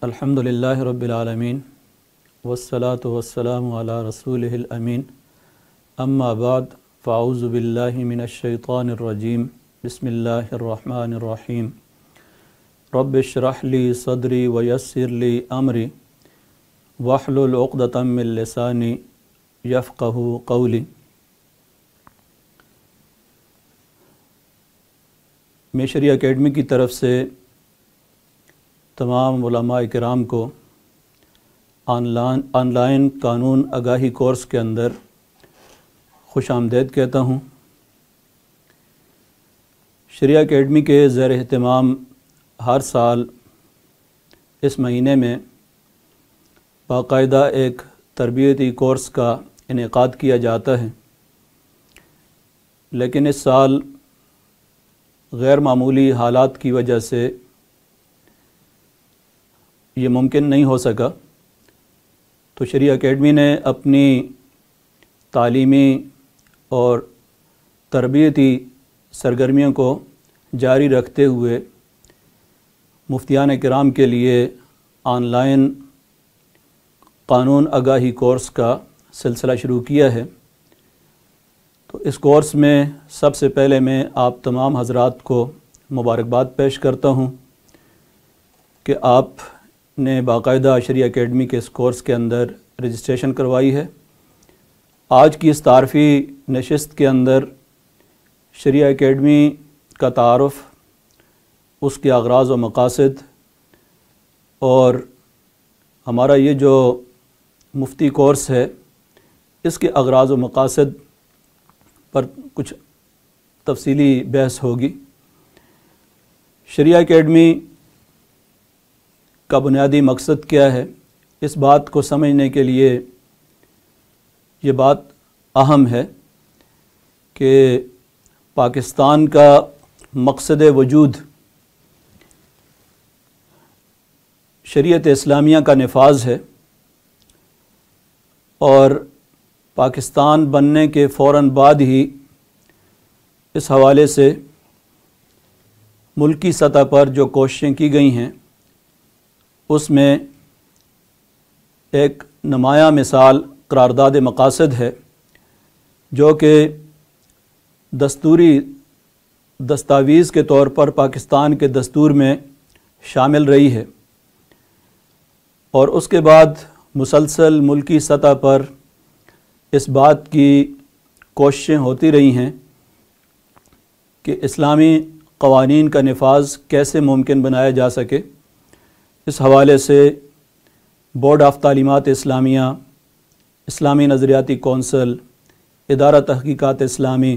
الحمدللہ رب العالمین والصلاة والسلام علی رسولہ الامین اما بعد فاعوذ باللہ من الشیطان الرجیم بسم اللہ الرحمن الرحیم رب اشرح لی صدری ویسر لی امری واحلل عقدۃ من لسانی یفقہوا قولی۔ میشری اکیڈمی کی طرف سے تمام علماء کرام کو آن لائن قانون آگاہی کورس کے اندر خوش آمدید کہتا ہوں۔ شریعہ اکیڈمی کے زیر اہتمام ہر سال اس مہینے میں باقاعدہ ایک تربیتی کورس کا انعقاد کیا جاتا ہے، لیکن اس سال غیر معمولی حالات کی وجہ سے یہ ممکن نہیں ہو سکا، تو شریعہ اکیڈمی نے اپنی تعلیمی اور تربیتی سرگرمیوں کو جاری رکھتے ہوئے مفتیان کرام کے لیے آن لائن قانون آگاہی کورس کا سلسلہ شروع کیا ہے۔ تو اس کورس میں سب سے پہلے میں آپ تمام حضرات کو مبارکباد پیش کرتا ہوں کہ آپ نے باقاعدہ شریعہ اکیڈمی کے اس کورس کے اندر رجسٹریشن کروائی ہے۔ آج کی اس تعارفی نشست کے اندر شریعہ اکیڈمی کا تعارف، اس کے اغراض و مقاصد، اور ہمارا یہ جو مفتی کورس ہے اس کے اغراض و مقاصد پر کچھ تفصیلی بحث ہوگی۔ شریعہ اکیڈمی کا بنیادی مقصد کیا ہے، اس بات کو سمجھنے کے لیے یہ بات اہم ہے کہ پاکستان کا مقصد وجود شریعت اسلامیہ کا نفاذ ہے، اور پاکستان بننے کے فوراً بعد ہی اس حوالے سے ملکی سطح پر جو کوششیں کی گئی ہیں اس میں ایک نمایاں مثال قرارداد مقاصد ہے، جو کہ دستوری دستاویز کے طور پر پاکستان کے دستور میں شامل رہی ہے، اور اس کے بعد مسلسل ملکی سطح پر اس بات کی کوششیں ہوتی رہی ہیں کہ اسلامی قوانین کا نفاذ کیسے ممکن بنایا جا سکے۔ اس حوالے سے بورڈ آف تعلیمات اسلامیہ، اسلامی نظریاتی کونسل، ادارہ تحقیقات اسلامی،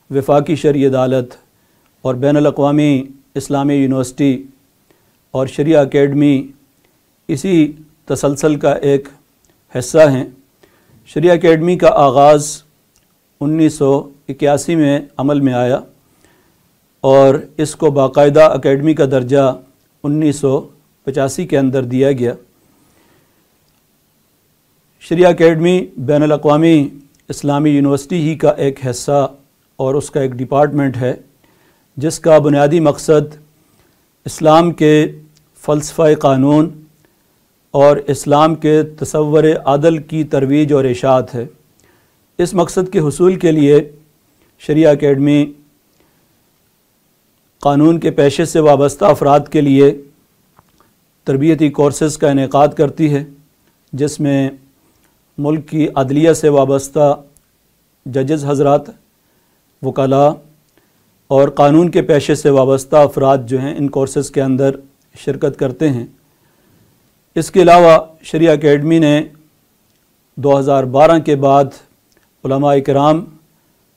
وفاقی شرعی عدالت اور بین الاقوامی اسلامی یونیورسٹی اور شریعہ اکیڈمی اسی تسلسل کا ایک حصہ ہیں۔ شریعہ اکیڈمی کا آغاز 1981 میں عمل میں آیا، اور اس کو باقاعدہ اکیڈمی کا درجہ 1985 کے اندر دیا گیا۔ شریعہ اکیڈمی بین الاقوامی اسلامی یونیورسٹی ہی کا ایک حصہ اور اس کا ایک ڈپارٹمنٹ ہے، جس کا بنیادی مقصد اسلام کے فلسفہ قانون اور اسلام کے تصور عدل کی ترویج اور اشاعت ہے۔ اس مقصد کے حصول کے لیے شریعہ اکیڈمی قانون کے پیشے سے وابستہ افراد کے لیے تربیتی کورسز کا انعقاد کرتی ہے، جس میں ملک کی عدلیہ سے وابستہ ججز حضرات، وکلاء اور قانون کے پیشے سے وابستہ افراد جو ہیں ان کورسز کے اندر شرکت کرتے ہیں۔ اس کے علاوہ شریعہ اکیڈمی نے 2012 کے بعد علماء کرام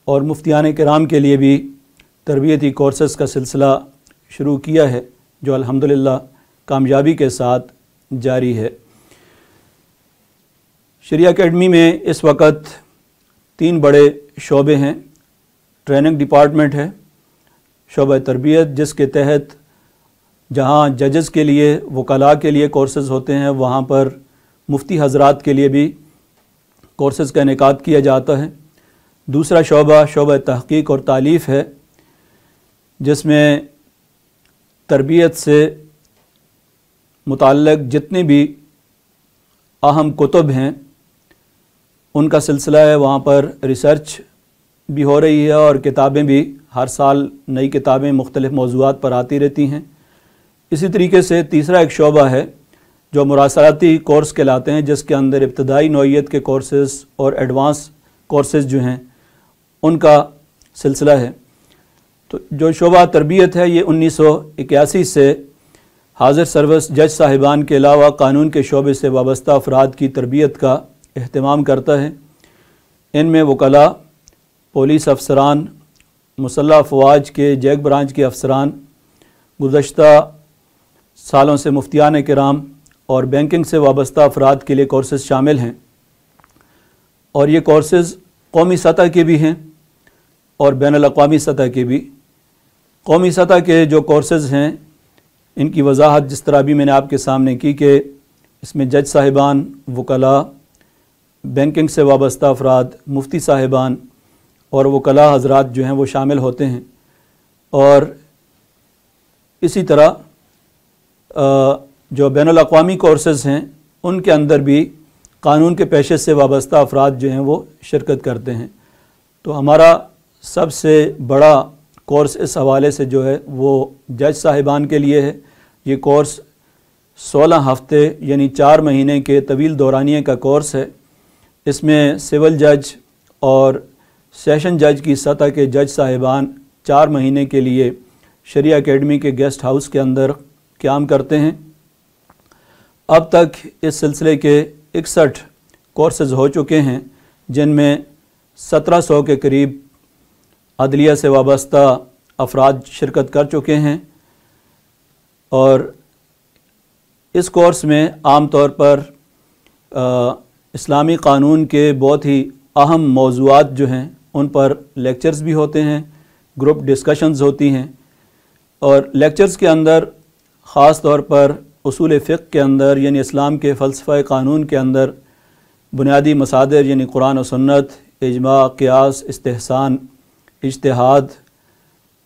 اور مفتیان کرام کے لیے بھی تربیتی کورسز کا سلسلہ شروع کیا ہے، جو الحمدللہ کامیابی کے ساتھ جاری ہے۔ شریعہ اکیڈمی میں اس وقت 3 بڑے شعبے ہیں۔ ٹریننگ ڈپارٹمنٹ ہے، شعبہ تربیت، جس کے تحت جہاں ججز کے لیے، وکلاء کے لیے کورسز ہوتے ہیں، وہاں پر مفتی حضرات کے لیے بھی کورسز کا انعقاد کیا جاتا ہے۔ دوسرا شعبہ تحقیق اور تالیف ہے، جس میں تربیت سے मुताल्लिक़ जितनी भी अहम कुतुब हैं उनका सिलसिला है, वहाँ पर रिसर्च भी हो रही है और किताबें भी हर साल नई किताबें मुख्तलिफ़ मौज़ूआत पर आती रहती हैं। इसी तरीके से तीसरा एक शोबा है जो मुरासलाती कोर्स कहलाते हैं, जिसके अंदर इब्तदाई नौइयत के कोर्सेज़ और एडवांस कोर्सेज़ जो हैं उनका सिलसिला है। तो जो शोबा तरबियत है ये 1981 से हाज़िर सर्विस जज साहिबान के अलावा कानून के शोबे से वाबस्ता अफराद की तरबियत का अहतमाम करता है। इनमें वकला, पुलिस अफसरान, मुसल्लह अफवाज के जैक ब्रांच के अफसरान, गुज़श्ता सालों से मुफ्तियान किराम और बैंकिंग से वाबस्ता अफराद के लिए कोर्सेज़ शामिल हैं। और ये कोर्सेज़ कौमी सतह के भी हैं और बैनुल अक़वामी सतह के भी। कौमी सतह के जो कोर्सेज़ हैं इनकी वजाहत जिस तरह भी मैंने आपके सामने की कि इसमें जज साहिबान, वकला, बैंकिंग से वाबस्ता अफराद, मुफ्ती साहिबान और वकला हज़रात जो हैं वो शामिल होते हैं। और इसी तरह जो बैनुल अक़वामी कोर्सेज़ हैं उनके अंदर भी कानून के पेशे से वाबस्ता अफराद जो हैं वो शिरकत करते हैं। तो हमारा सबसे बड़ा कोर्स इस हवाले से जो है वो जज साहिबान के लिए है। ये कोर्स 16 हफ्ते यानी 4 महीने के तवील दौरानिए का कोर्स है। इसमें सिविल जज और सेशन जज की सतह के जज साहिबान 4 महीने के लिए शरिया एकेडमी के गेस्ट हाउस के अंदर क़याम करते हैं। अब तक इस सिलसिले के 61 कोर्सेज़ हो चुके हैं, जिनमें 1700 के करीब अदलिया से वाबस्ता अफराद शिरकत कर चुके हैं। और इस कोर्स में आम तौर पर इस्लामी क़ानून के बहुत ही अहम मौज़ूआत जो हैं उन पर लेक्चर्स भी होते हैं, ग्रुप डिस्कशंस होती हैं। और लेक्चर्स के अंदर ख़ास तौर पर उसूल फ़िक़्ह के अंदर यानी इस्लाम के फ़लसफ़े क़ानून के अंदर बुनियादी मसादिर यानी कुरान और सुन्नत, इजमा, क़ियास, इस्तिहसान, इज्तिहाद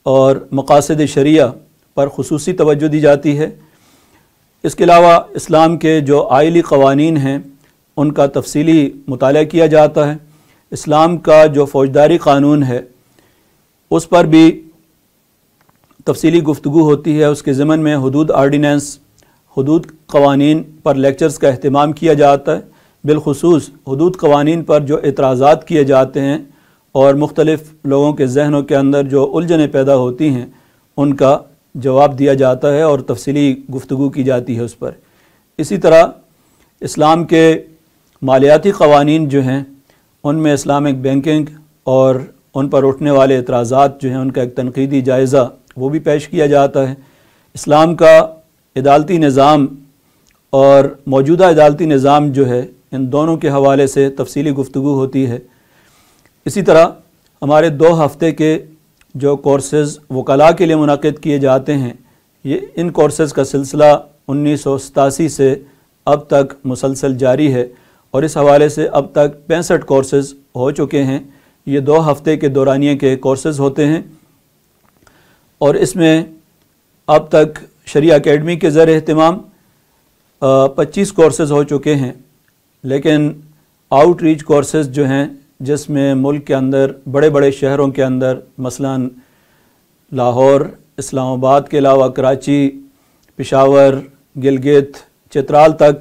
और मक़ासिद शरिया पर ख़ुसूसी तवज्जो दी जाती है। इसके अलावा इस्लाम के जो आइली क़वानीन हैं उनका तफसीली मुताला किया जाता है। इस्लाम का जो फ़ौजदारी क़ानून है उस पर भी तफसीली गुफ्तगू होती है। उसके ज़मन में हुदूद आर्डिनेंस, हुदूद क़वानीन पर लेक्चर्स का अहतमाम किया जाता है। बिलखुसूस हुदूद क़वानीन पर जो एतराज़ात किए जाते हैं और मुख्तलिफ़ लोगों के जहनों के अंदर जो उलझनें पैदा होती हैं उनका जवाब दिया जाता है और तफसीली गुफ्तगू की जाती है उस पर। इसी तरह इस्लाम के मालियाती क़वानीन जो हैं उनमें इस्लामिक बैंकिंग और उन पर उठने वाले एतराज़ात जो हैं उनका एक तनक़ीदी जायज़ा वो भी पेश किया जाता है। इस्लाम का अदालती निज़ाम और मौजूदा अदालती निज़ाम जो है इन दोनों के हवाले से तफसीली गुफ्तगू होती है। इसी तरह हमारे 2 हफ़्ते के जो कोर्सेज़ वकला के लिए मुनक़िद किए जाते हैं, ये इन कोर्सेज़ का सिलसिला 1987 से अब तक मुसलसल जारी है और इस हवाले से अब तक 65 कोर्सेज़ हो चुके हैं। ये 2 हफ़्ते के दौरानिए के कोर्सेज़ होते हैं और इसमें अब तक शरिया एकेडमी के ज़र एहतमाम 25 कोर्सेज़ हो चुके हैं। लेकिन आउटरीच कोर्सेज़ जो हैं जिसमें मुल्क के अंदर बड़े बड़े शहरों के अंदर मसलन लाहौर, इस्लामाबाद के अलावा कराची, पेशावर, गिलगित, चित्राल तक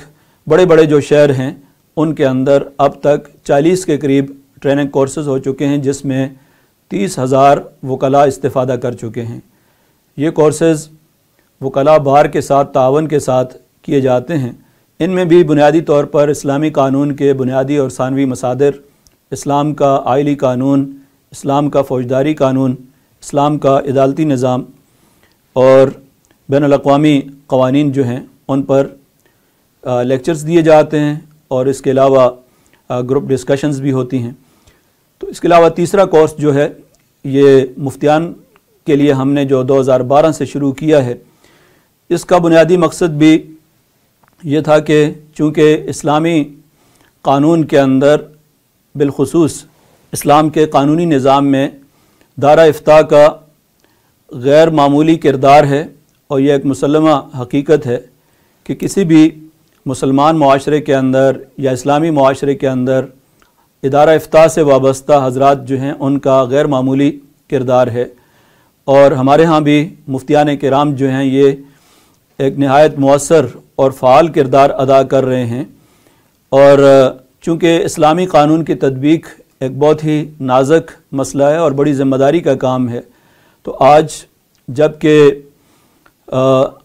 बड़े बड़े जो शहर हैं उनके अंदर अब तक 40 के करीब ट्रेनिंग कोर्सेज़ हो चुके हैं, जिसमें 30,000 वकला इस्तिफ़ादा कर चुके हैं। ये कोर्सेज़ वकला बार के साथ तावन के साथ किए जाते हैं। इनमें भी बुनियादी तौर पर इस्लामी कानून के बुनियादी और सानवी मसादिर, इस्लाम का आइली कानून, इस्लाम का फ़ौजदारी कानून, इस्लाम का अदालती निज़ाम और बैनुल अक़वामी क़वानीन जो हैं उन पर लेक्चर्स दिए जाते हैं और इसके अलावा ग्रुप डिस्कशंस भी होती हैं। तो इसके अलावा तीसरा कोर्स जो है ये मुफ्तियान के लिए हमने जो 2012 से शुरू किया है, इसका बुनियादी मकसद भी ये था कि चूँकि इस्लामी कानून के अंदर बिलखुसूस इस्लाम के कानूनी निज़ाम में दारा इफ्ता का गैर मामूली किरदार है और यह एक मुसल्लमा हकीकत है کہ کسی بھی مسلمان معاشرے کے اندر یا اسلامی معاشرے کے اندر ادارہ افتاء سے وابستہ حضرات جو ہیں ان کا غیر معمولی کردار ہے، اور ہمارے ہاں بھی مفتیان کرام جو ہیں یہ ایک نہایت مؤثر اور فعال کردار ادا کر رہے ہیں۔ اور چونکہ اسلامی قانون کی تطبیق ایک بہت ہی نازک مسئلہ ہے اور بڑی ذمہ داری کا کام ہے، تو آج جب کہ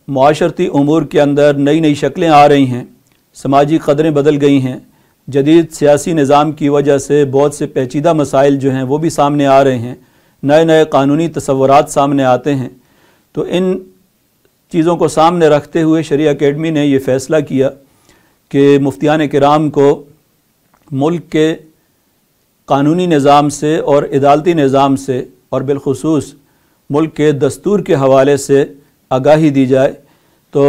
معاشرتی امور کے اندر نئی نئی شکلیں آ رہی ہیں، سماجی قدریں بدل گئی ہیں، جدید سیاسی نظام کی وجہ سے بہت سے پیچیدہ مسائل جو ہیں وہ بھی سامنے آ رہے ہیں، نئے نئے قانونی تصورات سامنے آتے ہیں، تو ان چیزوں کو سامنے رکھتے ہوئے شریعہ اکیڈمی نے یہ فیصلہ کیا کہ مفتیان کرام کو ملک کے قانونی نظام سے اور عدالتی نظام سے اور بالخصوص ملک کے دستور کے حوالے سے آگاہی دی جائے۔ تو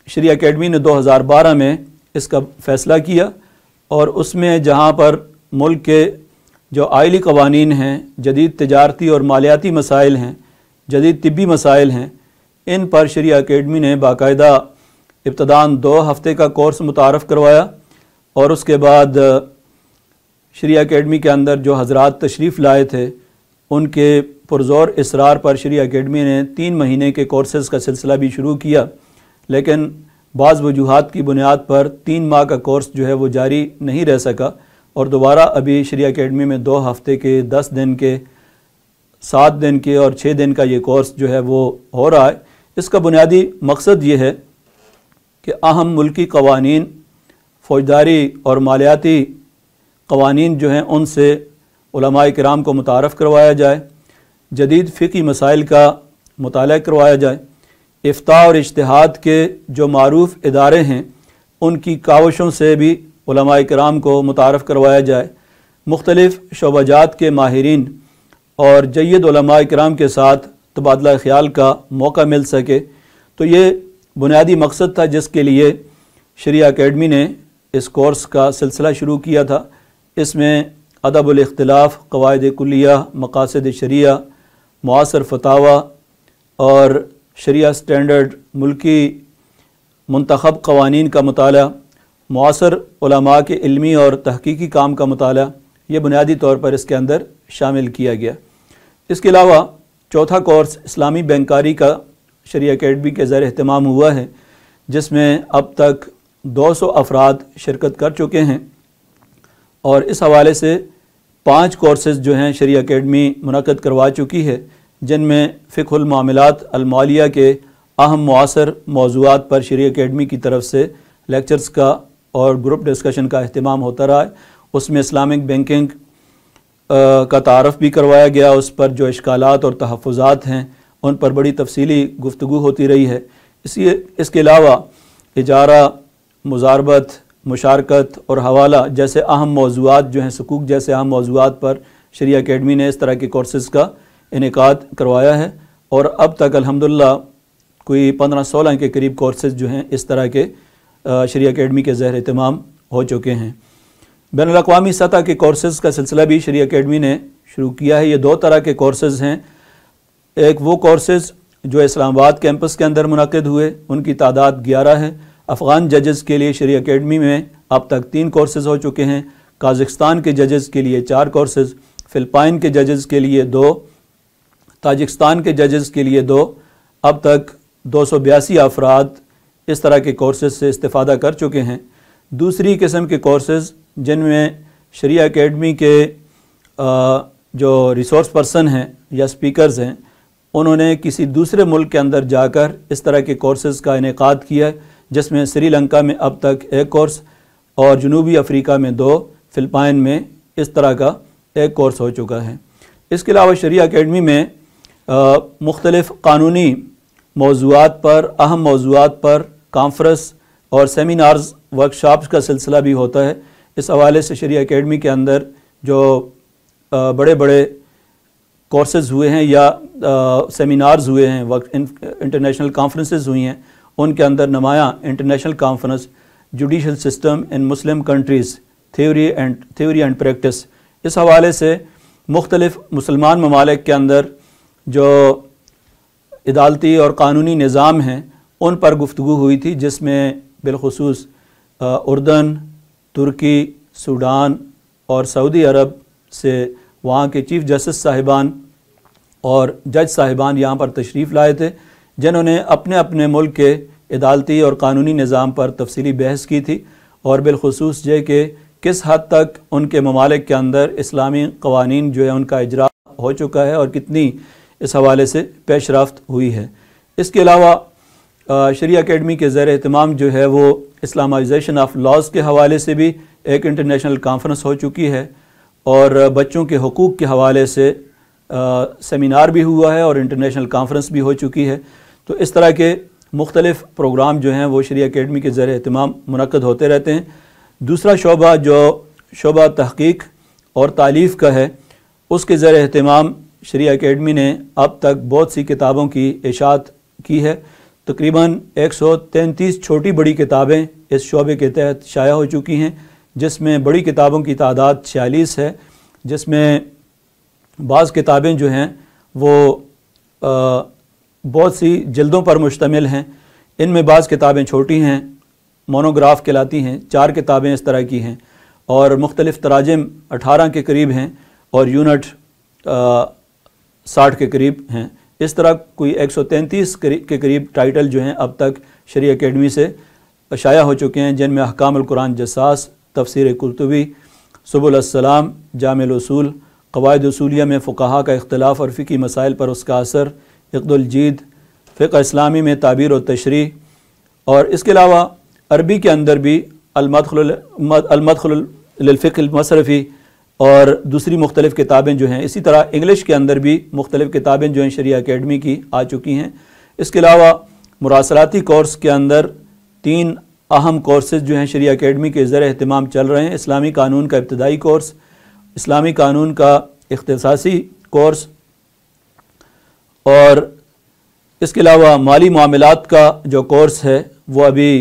شریعہ اکیڈمی نے 2012 میں اس کا فیصلہ کیا، اور اس میں جہاں پر ملک کے جو آئلی قوانین ہیں، جدید تجارتی اور مالیاتی مسائل ہیں، جدید طبی مسائل ہیں، ان پر شریعہ اکیڈمی نے باقاعدہ ابتداً 2 ہفتے کا کورس متعارف کروایا، اور اس کے بعد شریعہ اکیڈمی کے اندر جو حضرات تشریف لائے تھے ان کے پرزور اصرار پر شریعہ اکیڈمی نے 3 مہینے کے کورسز کا سلسلہ بھی شروع کیا، لیکن بعض وجوہات کی بنیاد پر 3 ماہ کا کورس جو ہے وہ جاری نہیں رہ سکا، اور دوبارہ ابھی شریعہ اکیڈمی میں 2 ہفتے کے، 10 دن کے، 7 دن کے اور 6 دن کا یہ کورس جو ہے وہ ہو رہا ہے۔ اس کا بنیادی مقصد یہ ہے کہ اہم ملکی قوانین، فوجداری اور مالیاتی قوانین جو ہیں ان سے علماء کرام کو متعارف کروایا جائے، جدید فقہی مسائل کا مطالعہ کروایا جائے، افتاء اور اجتہاد کے جو معروف ادارے ہیں ان کی کاوشوں سے بھی علماء کرام کو متعارف کروایا جائے، مختلف شعبہ جات کے ماہرین اور جید علماء کرام کے ساتھ تبادلہ خیال کا موقع مل سکے۔ تو یہ بنیادی مقصد تھا جس کے لیے شریعہ اکیڈمی نے اس کورس کا سلسلہ شروع کیا تھا۔ اس میں ادب الاختلاف، قواعد کلیہ، مقاصد شریعہ، معاصر فتاوی اور شریعہ سٹینڈرڈ، ملکی منتخب قوانین کا مطالعہ، معاصر علماء کے علمی اور تحقیقی کام کا مطالعہ، یہ بنیادی طور پر اس کے اندر شامل کیا گیا۔ اس کے علاوہ چوتھا کورس اسلامی بینکاری کا شریعہ اکیڈمی کے زیر اہتمام ہوا ہے، جس میں اب تک 200 افراد شرکت کر چکے ہیں، اور اس حوالے سے 5 کورسز جو ہیں شریعہ اکیڈمی منعقد کروا چکی ہے، جن میں فقہ المعاملات المالیہ کے اہم معاصر موضوعات پر شریعہ اکیڈمی کی طرف سے لیکچرز کا اور گروپ ڈسکشن کا اہتمام ہوتا رہا ہے۔ اس میں اسلامک بینکنگ کا تعارف بھی کروایا گیا، اس پر جو اشکالات اور تحفظات ہیں ان پر بڑی تفصیلی گفتگو ہوتی رہی ہے۔ اس کے علاوہ اجارہ، مضاربت، مشارکت اور حوالہ جیسے اہم موضوعات جو ہیں، حقوق جیسے اہم موضوعات پر شریعہ اکیڈمی نے اس طرح کے کورسز کا انعقاد کروایا ہے، اور اب تک الحمدللہ کوئی 15-16 کے قریب کورسز جو ہیں اس طرح کے شریعہ اکیڈمی کے زیر اہتمام ہو چکے ہیں۔ بین الاقوامی سطح کے کورسز کا سلسلہ بھی شریعہ اکیڈمی نے شروع کیا ہے۔ یہ 2 طرح کے کورسز ہیں، ایک وہ کورسز جو اسلام آباد کیمپس کے اندر منعقد ہوئے، ان کی تعداد 11 ہے۔ افغان ججز کے لیے شریعہ اکیڈمی میں اب تک 3 کورسز ہو چکے ہیں، کازخستان کے ججز کے لیے 4 کورسز، فلپائن کے ججز کے لیے 2، تاجکستان کے ججز کے لیے 2۔ اب تک 282 افراد اس طرح کے کورسز سے استفادہ کر چکے ہیں۔ دوسری قسم کے کورسز جن میں شریعہ اکیڈمی کے جو ریسورس پرسن ہیں یا سپیکرز ہیں، انہوں نے کسی دوسرے ملک کے اندر جا کر اس طرح کے کورسز کا انعقاد کیا ہے، جس میں سری لنکا میں اب تک 1 کورس اور جنوبی افریقہ میں 2، فلپائن میں اس طرح کا 1 کورس ہو چکا ہے۔ اس کے علاوہ شریعہ اکیڈمی میں مختلف قانونی موضوعات پر، اہم موضوعات پر کانفرنس اور سیمینارز، ورکشاپس کا سلسلہ بھی ہوتا ہے۔ اس حوالے سے شریعہ اکیڈمی کے اندر جو بڑے بڑے کورسز ہوئے ہیں یا سیمینارز ہوئے ہیں، انٹرنیشنل کانفرنسز ہوئی ہیں، ان کے اندر نمایاں international conference judicial system in Muslim countries, theory and practice, اس حوالے سے مختلف مسلمان ممالک کے اندر جو عدالتی اور قانونی نظام ہیں उन पर गुफ्तगू हुई थी, जिसमें बिलखुसूस उर्दन, तुर्की, सूडान और सऊदी अरब से वहाँ के चीफ़ जस्टिस साहिबान और जज साहिबान यहाँ पर तशरीफ़ लाए थे, जिन्होंने अपने अपने मुल्क के अदालती और कानूनी निज़ाम पर तफसीली बहस की थी, और बिलखुसूस ये कि किस हद तक उनके ममालिक के अंदर इस्लामी क़वानीन जो है उनका इजरा हो चुका है और कितनी इस हवाले से पेशरफ्त हुई है। इसके अलावा शरिया एकेडमी के ज़ेर एहतमाम जो है वो इस्लामाइजेशन ऑफ लॉज़ के हवाले से भी एक इंटरनेशनल कॉन्फ्रेंस हो चुकी है, और बच्चों के हुकूक़ के हवाले से सेमिनार भी हुआ है और इंटरनेशनल कॉन्फ्रेंस भी हो चुकी है। तो इस तरह के मुख्तलिफ़ प्रोग्राम जो हैं वो शरिया एकेडमी के ज़ेर एहतमाम मुनक्कद होते रहते हैं। दूसरा शोबा जो शोबा तहक़ीक़ और तालीफ़ का है, उसके ज़ेर एहतमाम शरिया एकेडमी ने अब तक बहुत सी किताबों की इशाअत की है। तकरीबन 133 छोटी बड़ी किताबें इस शोबे के तहत शाया हो चुकी हैं, जिसमें बड़ी किताबों की तादाद 46 है, जिसमें बाज़ किताबें जो हैं वो बहुत सी जल्दों पर मुश्तमिल हैं। इनमें बाज़ किताबें छोटी हैं, मोनोग्राफ कहलाती हैं, 4 किताबें इस तरह की हैं, और मुख्तलिफ़ तराजिम 18 के करीब हैं और यूनिट 60 के करीब हैं। इस तरह कोई 133 के करीब टाइटल जो हैं अब तक शरिया एकेडमी से शाया हो चुके हैं, जिनमें अहकामुल कुरान जस्सास, तफसीर कुर्तुबी, सुबुल अस्सलाम, जामिल उसूल, क़वाइद उसूलिया में फ़ुक़हा का इख्तिलाफ़ और फ़िक़ही मसाइल पर उसका असर, इक़्दुल जीद, फ़िक़्ह इस्लामी में ताबीर और तशरीह, और इसके अलावा अरबी के अंदर भी अल-मदख़ुल लिल फ़िक़्ह मसरफ़ी और दूसरी मुख्तलिफ़ किताबें जो हैं। इसी तरह इंग्लिश के अंदर भी मुख्तलिफ़ किताबें जो हैं शरिया एकेडमी की आ चुकी हैं। इसके अलावा मुरासलाती कोर्स के अंदर 3 अहम कोर्सेज़ जो हैं शरिया एकेडमी के ज़ेर एहतमाम चल रहे हैं। इस्लामी कानून का इब्तदाई कोर्स, इस्लामी कानून का इख्तिसासी कोर्स, और इसके अलावा माली मामलात का जो कोर्स है वो अभी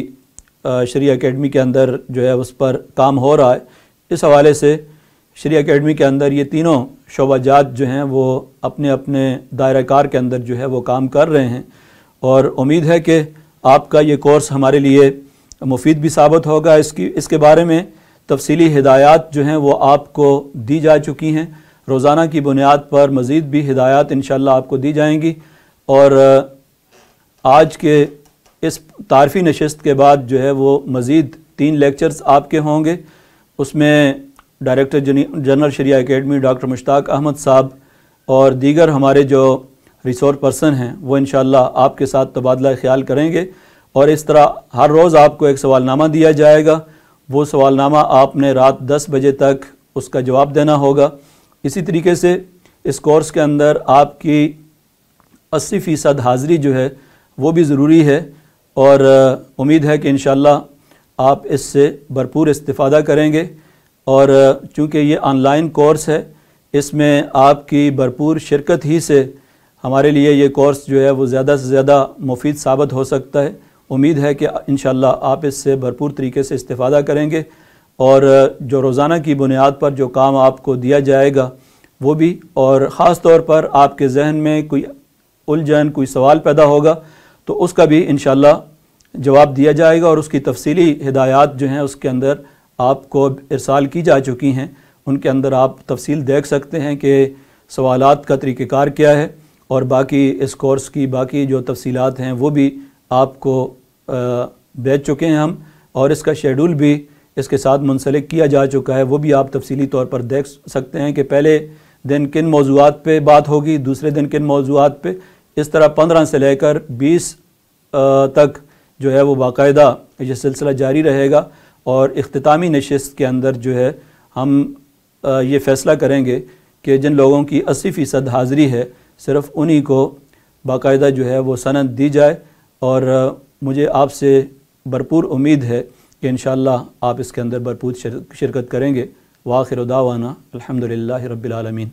शरिया एकेडमी के अंदर जो है उस पर काम हो रहा है। इस हवाले से शरिया एकेडमी के अंदर ये तीनों शोबाजात जो हैं वो अपने अपने दायरा कार के अंदर जो है वो काम कर रहे हैं, और उम्मीद है कि आपका ये कोर्स हमारे लिए मुफीद भी साबित होगा। इसके बारे में तफसीली हिदायत जो हैं वो आपको दी जा चुकी हैं। रोज़ाना की बुनियाद पर मज़ीद भी हिदायत इंशाअल्लाह आपको दी जाएंगी, और आज के इस तारफ़ी नशिस्त के बाद जो है वो मज़ीद 3 लेक्चर्स आपके होंगे। उसमें डायरेक्टर जनरल शरिया एकेडमी डॉक्टर मुश्ताक अहमद साहब और दीगर हमारे जो रिसोर्स पर्सन हैं वो इंशाअल्लाह आपके साथ तबादला ख्याल करेंगे, और इस तरह हर रोज़ आपको एक सवालनामा दिया जाएगा। वो सवालनामा आपने रात 10 बजे तक उसका जवाब देना होगा। इसी तरीके से इस कोर्स के अंदर आपकी 80% हाज़िरी जो है वो भी ज़रूरी है, और उम्मीद है कि इंशाअल्लाह आप इससे भरपूर इस्तिफ़ादा करेंगे। और चूँकि ये ऑनलाइन कोर्स है, इसमें आपकी भरपूर शिरकत ही से हमारे लिए ये कोर्स जो है वो ज़्यादा से ज़्यादा मुफीद साबित हो सकता है। उम्मीद है कि इंशाअल्लाह आप इससे भरपूर तरीके से इस्तिफ़ादा करेंगे, और जो रोज़ाना की बुनियाद पर जो काम आपको दिया जाएगा वो भी, और ख़ास तौर पर आपके जहन में कोई उलझन, कोई सवाल पैदा होगा तो उसका भी इंशाअल्लाह जवाब दिया जाएगा, और उसकी तफसीली हिदायत जो हैं उसके अंदर आपको इरसाल की जा चुकी हैं। उनके अंदर आप तफसील देख सकते हैं कि सवालात का तरीक़ेकार क्या है, और बाकी इस कोर्स की बाकी जो तफसीलात हैं वो भी आपको भेज चुके हैं हम, और इसका शेड्यूल भी इसके साथ मुंसलिक किया जा चुका है। वो भी आप तफसीली तौर पर देख सकते हैं कि पहले दिन किन मौज़ूआत पे बात होगी, दूसरे दिन किन मौज़ूआत पे। इस तरह 15 से लेकर 20 तक जो है वो बाकायदा ये सिलसिला जारी रहेगा, और इख्तितामी नशिस्त के अंदर जो है हम ये फ़ैसला करेंगे कि जिन लोगों की 80% हाज़िरी है सिर्फ़ उन्हीं को बाकायदा जो है वो सनद दी जाए, और मुझे आपसे भरपूर उम्मीद है कि इंशाअल्लाह आप इसके अंदर भरपूर शिरकत करेंगे। व आखिर दावाना अल्हम्दुलिल्लाहि रब्बिल आलमीन।